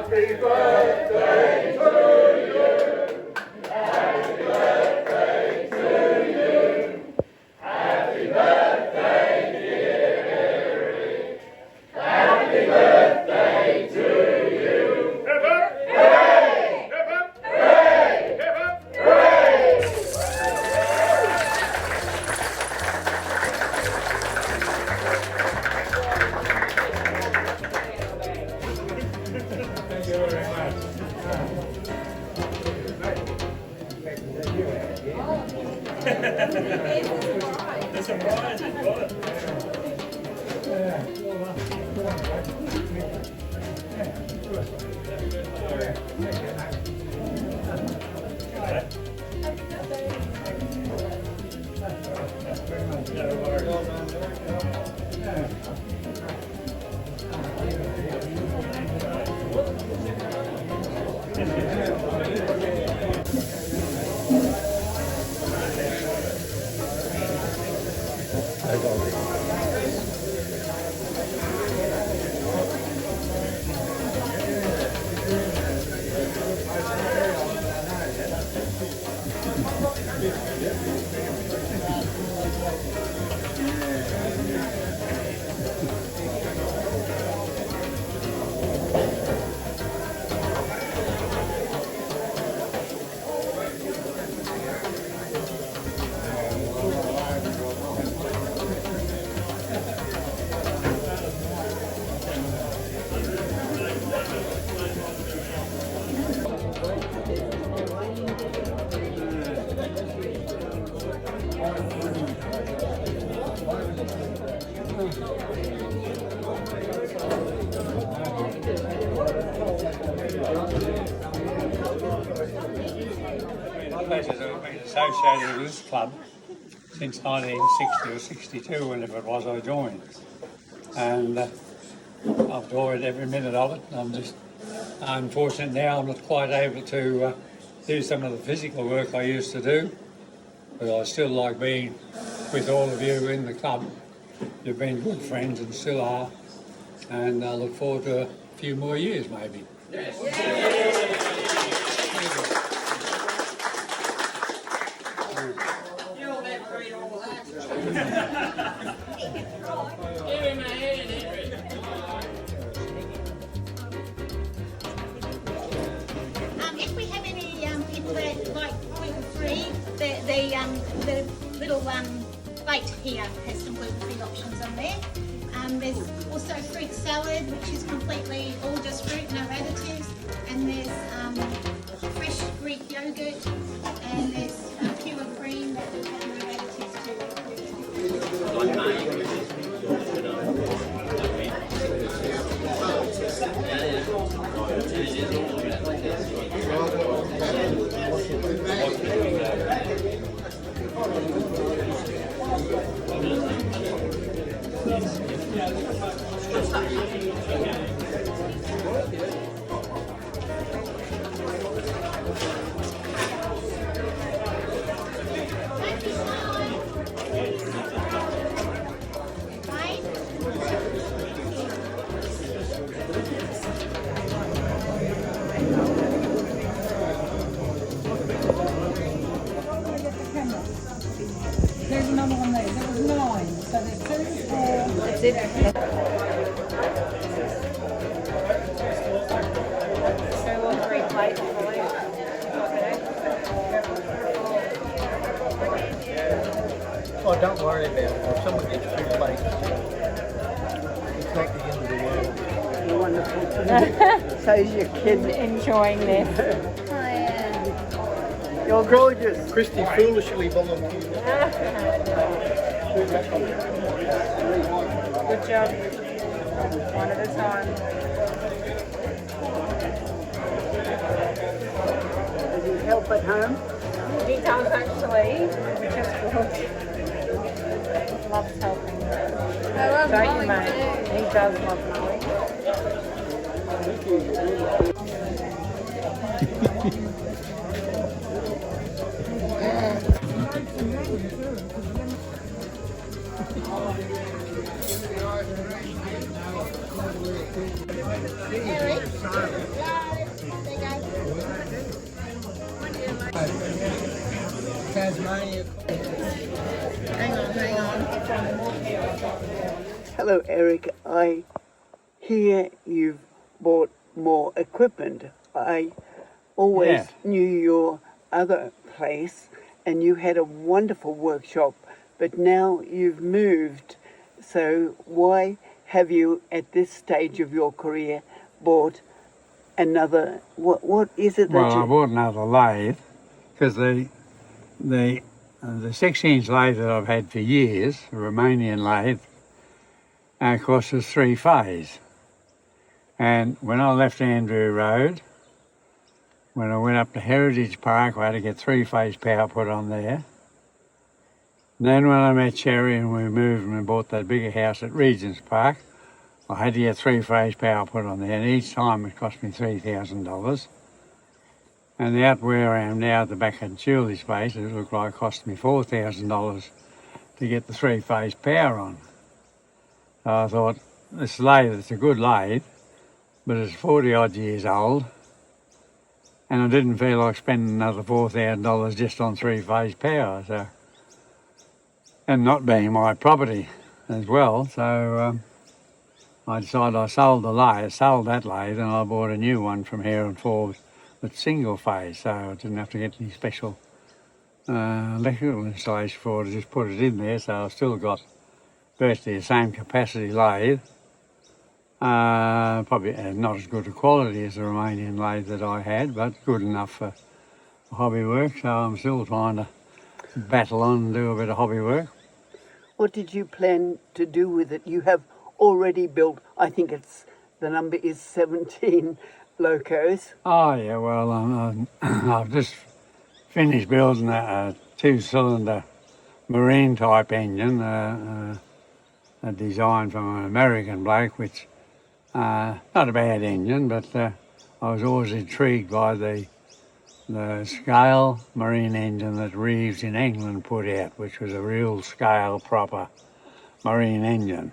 I've been associated with this club since 1960 or 62, whenever it was I joined. And I've enjoyed every minute of it. I'm just unfortunate now I'm not quite able to do some of the physical work I used to do, but I still like being with all of you in the club. You've been good friends and still are, and I look forward to a few more years maybe. Yes. You'll never read all that. Give him a hand, Henry. If we have any people that like gluten-free, the little plate here has some gluten-free options on there. There's also fruit salad, which is completely all just fruit, no additives. And there's fresh Greek yogurt, and there's pure cream that will have no additives There's another one there. There was 9. So there's 2, 4. That's it. So all 3 plates, I believe. Oh, don't worry about it. If someone gets 2 plates, it's not the end of the world. You're wonderful. So's your kid. Enjoying this. You're gorgeous. Christy foolishly volunteered. Good job. One at a time. Does he help at home? He does actually. Just loves helping. I love Don't you, mowing mate? too. He does love mowing. Eric. Tasmania. Hang on. Hello, Eric. I hear you've bought more equipment. I always Yeah. knew your other place and you had a wonderful workshop, but now you've moved. So why have you, at this stage of your career, bought another? What is it that Well, I you... bought another lathe because the 6-inch lathe that I've had for years, a Romanian lathe, of course was 3-phase. And when I left Andrew Road, when I went up to Heritage Park, I had to get 3-phase power put on there. Then when I met Sherry and we moved and we bought that bigger house at Regent's Park, I had to get 3-phase power put on there, and each time it cost me $3,000. And out where I am now at the back of Julie's place, it looked like it cost me $4,000 to get the 3-phase power on. So I thought, this lathe, it's a good lathe, but it's 40 odd years old, and I didn't feel like spending another $4,000 just on 3-phase power, so, and not being my property as well. So I decided I sold that lathe, and I bought a new one from here and Forbes that's single phase, so I didn't have to get any special electrical installation for it. I just put it in there, so I've still got virtually the same capacity lathe. Probably not as good a quality as the Romanian lathe that I had, but good enough for hobby work, so I'm still trying to battle on and do a bit of hobby work. What did you plan to do with it? You have already built, I think the number is 17 locos. Oh yeah, well I've just finished building a 2-cylinder marine type engine, a design from an American bloke, which not a bad engine, but I was always intrigued by the scale marine engine that Reeves in England put out, which was a real scale proper marine engine.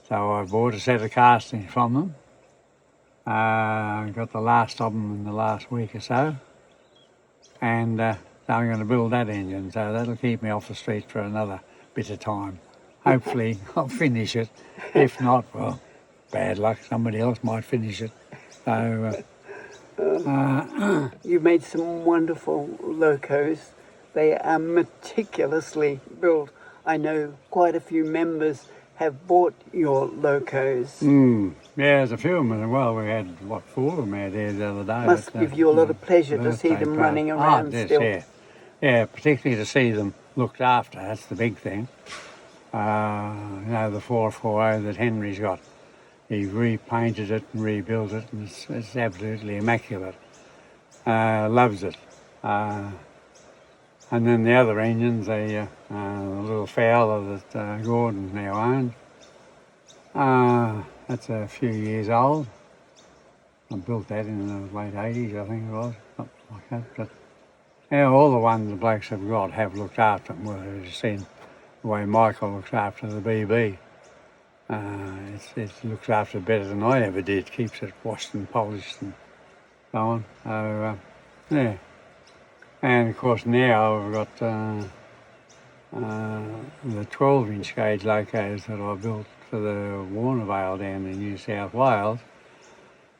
So I bought a set of castings from them. I got the last of them in the last week or so, and so I'm going to build that engine, so that'll keep me off the street for another bit of time. Hopefully I'll finish it. If not, well, bad luck, somebody else might finish it. So You made some wonderful locos. They are meticulously built. I know quite a few members have bought your locos. yeah, there's a few of them as well. We had, 4 of them out there the other day. Must give you a lot of pleasure to see them running around yes, still. Yeah. Yeah, particularly to see them looked after, that's the big thing. The 440 that Henry's got, he repainted it and rebuilt it, and it's absolutely immaculate. Loves it. And then the other engines, the little Fowler that Gordon now owns, that's a few years old. I built that in the late 80s, I think it was, something like that. But yeah, all the ones the blokes have got have looked after them. Well, you've seen the way Michael looks after the BB. It looks after it better than I ever did, keeps it washed and polished and so on. So, yeah. And of course now I've got the 12-inch gauge locos that I built for the Warnervale down in New South Wales.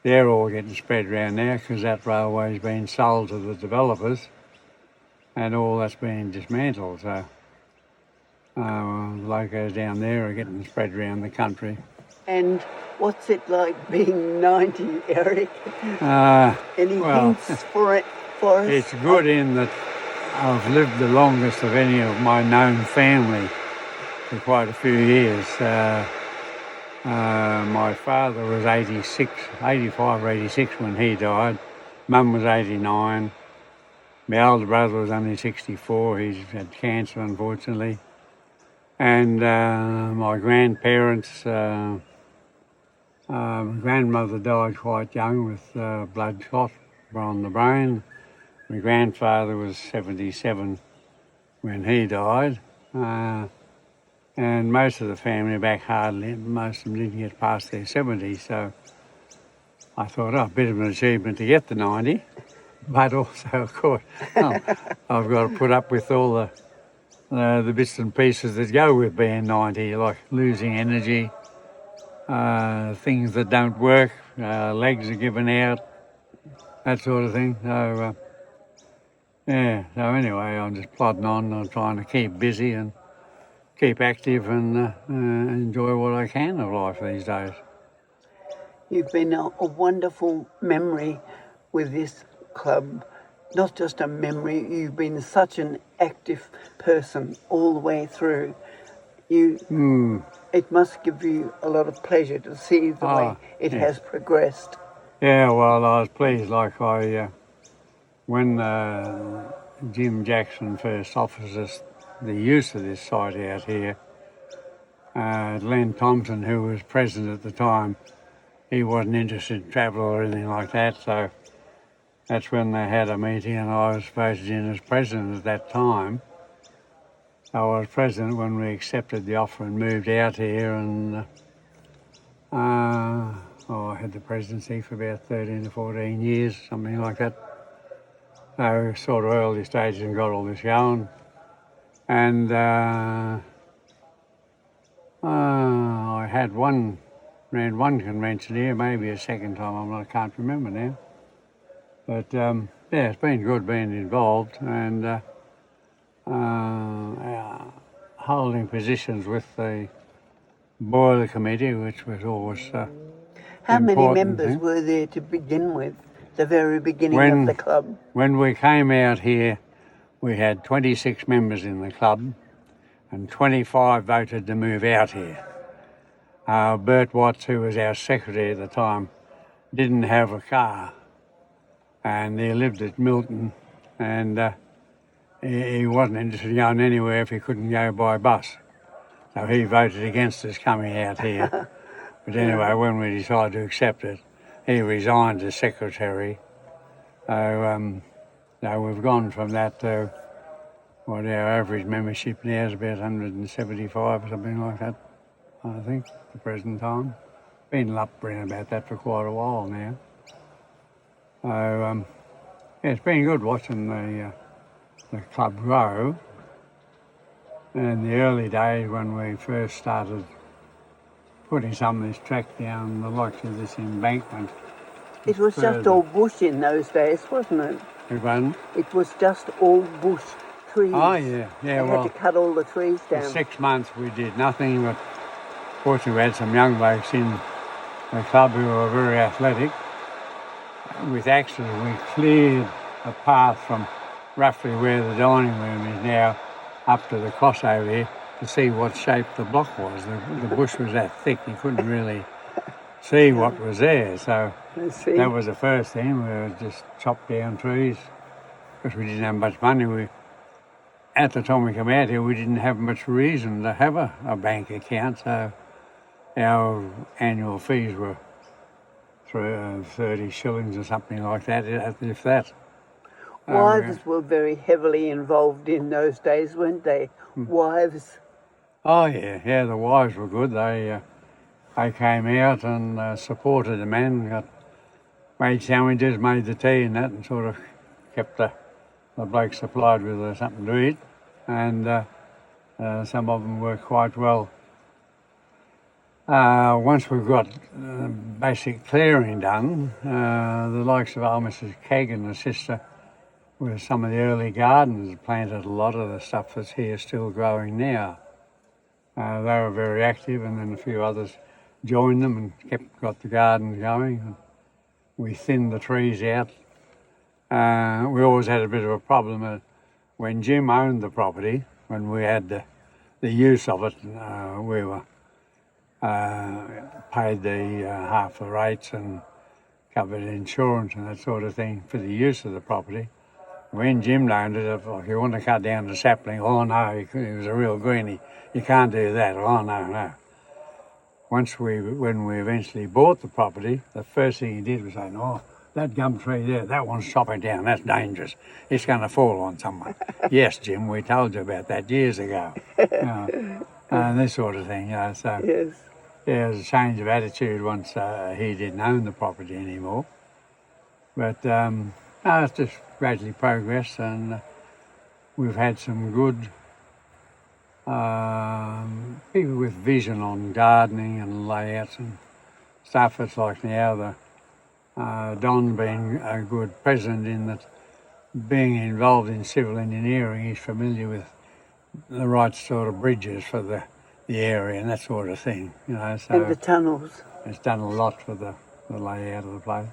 They're all getting spread around now because that railway's been sold to the developers and all that's been dismantled. So the locos down there are getting spread around the country. And what's it like being 90, Eric? Any well, hints for us? It's good in that I've lived the longest of any of my known family for quite a few years. My father was 85 or 86 when he died. Mum was 89. My older brother was only 64. He's had cancer, unfortunately. And my grandparents, grandmother died quite young with blood clot on the brain. My grandfather was 77 when he died. And most of the family back hardly, most of them didn't get past their 70s, so I thought, oh, a bit of an achievement to get to 90, but also, of course, I've got to put up with all the bits and pieces that go with being 90, like losing energy, things that don't work, legs are giving out, that sort of thing. So, yeah, so anyway, I'm just plodding on. I'm trying to keep busy and keep active and enjoy what I can of life these days. You've been a wonderful memory with this club. Not just a memory, you've been such an active person all the way through. It must give you a lot of pleasure to see the way it has progressed. Yeah, well, I was pleased. Like when Jim Jackson first offers us the use of this site out here, Len Thompson, who was president at the time, he wasn't interested in travel or anything like that, so that's when they had a meeting and I was voted in as president at that time. I was president when we accepted the offer and moved out here, and I had the presidency for about 13 to 14 years, something like that. So sort of early stages and got all this going. And I had ran one convention here, maybe a second time, I can't remember now. But yeah, it's been good being involved and holding positions with the boiler committee, which was always How many important, members were there to begin with, the very beginning of the club? When we came out here, we had 26 members in the club and 25 voted to move out here. Bert Watts, who was our secretary at the time, didn't have a car and he lived at Milton, and he wasn't interested in going anywhere if he couldn't go by bus. So he voted against us coming out here. But anyway, when we decided to accept it, he resigned as secretary. So we've gone from that to what our average membership now is about 175 or something like that, I think, at the present time. Been up around about that for quite a while now. So yeah, it's been good watching the club grow. In the early days when we first started putting some of this track down, the likes of this embankment. It was just all bush in those days, wasn't it? Everyone? It was just all bush, trees. Oh yeah, They well, had to cut all the trees for down. 6 months we did nothing, but fortunately we had some young blokes in the club who were very athletic. With axes we cleared a path from roughly where the dining room is now up to the crossover here to see what shape the block was. The bush was that thick you couldn't really see what was there, so that was the first thing. We just chopped down trees because we didn't have much money. At the time we came out here, we didn't have much reason to have a bank account, so our annual fees were 30 shillings or something like that, if that. Wives were very heavily involved in those days, weren't they? Wives. Oh yeah, the wives were good. They came out and supported the men, made sandwiches, made the tea and that, and sort of kept the blokes supplied with something to eat. And some of them worked quite well. Once we've got basic clearing done, the likes of old Mrs. Kagan, the sister, with some of the early gardeners, planted a lot of the stuff that's here still growing now. They were very active, and then a few others joined them and got the gardens going. And we thinned the trees out. We always had a bit of a problem when Jim owned the property, when we had the use of it, we were paid the half the rates and covered insurance and that sort of thing for the use of the property. When Jim owned it, if you want to cut down the sapling, oh no, he was a real greenie. You can't do that. Oh no. When we eventually bought the property, the first thing he did was say, "Oh, that gum tree there, that one's chopping down. That's dangerous. It's going to fall on someone." Yes, Jim, we told you about that years ago. and this sort of thing. So Yes. there was a change of attitude once he didn't own the property anymore. But no, it's just gradually progressed, and we've had some good people with vision on gardening and layouts and stuff. It's like now Don being a good president in that, being involved in civil engineering, he's familiar with the right sort of bridges for the area and that sort of thing, you know. So And the tunnels. it's done a lot for the layout of the place.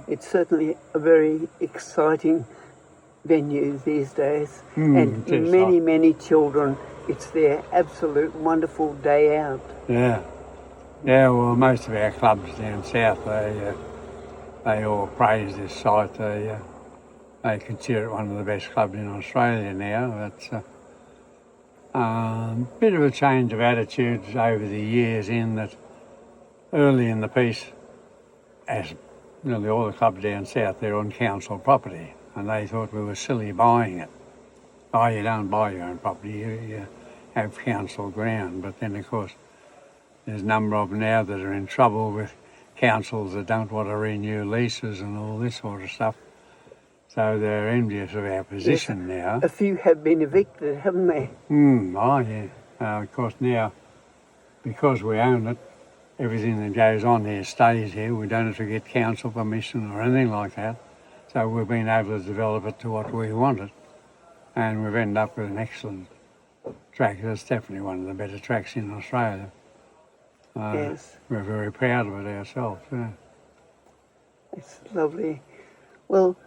It's certainly a very exciting venue these days. And it is, many children, it's their absolute wonderful day out. Yeah. Yeah, well, most of our clubs down south, they all praise this site. They consider it one of the best clubs in Australia now. It's a bit of a change of attitudes over the years, in that early in the piece, as nearly all the clubs down south, they're on council property, and they thought we were silly buying it. Oh, you don't buy your own property, you have council ground. But then, of course, there's a number of them now that are in trouble with councils that don't want to renew leases and all this sort of stuff. So they're envious of our position now. A few have been evicted, haven't they? Oh yeah. Of course now, because we own it, everything that goes on here stays here. We don't have to get council permission or anything like that. So we've been able to develop it to what we wanted. And we've ended up with an excellent track. It's definitely one of the better tracks in Australia. Yes. We're very proud of it ourselves. Yeah. It's lovely. Well,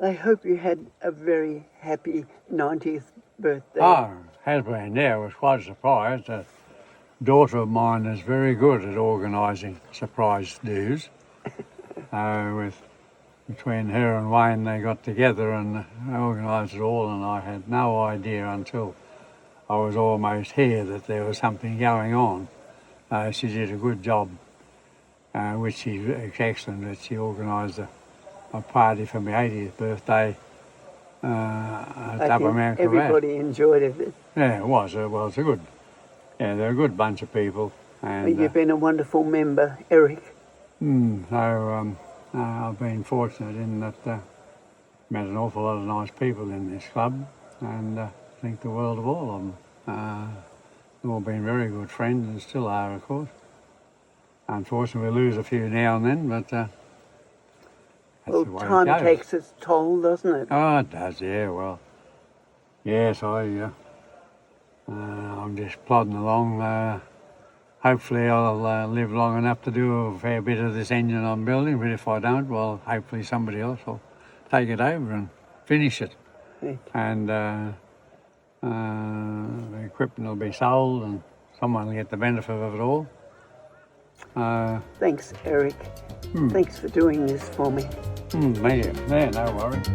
I hope you had a very happy 90th birthday. Oh, has been, yeah. I was quite surprised. A daughter of mine is very good at organising surprise do's. Between her and Wayne, they got together and organised it all, and I had no idea until I was almost here that there was something going on. She did a good job, which is excellent, that she organised a party for my 80th birthday at I Upper think Mount Gravatt. everybody enjoyed it. Yeah, it was a good, yeah, they're a good bunch of people. And You've been a wonderful member, Eric. I've been fortunate in that met an awful lot of nice people in this club, and think the world of all of them. They've all been very good friends and still are, of course. Unfortunately, we lose a few now and then, but that's Well, the way time it goes. takes its toll, doesn't it? Oh, it does, yeah. Well, yes, I'm just plodding along. Hopefully I'll live long enough to do a fair bit of this engine I'm building, but if I don't, well, hopefully somebody else will take it over and finish it. Right. And the equipment will be sold and someone will get the benefit of it all. Thanks, Eric. Thanks for doing this for me. Yeah, no worries.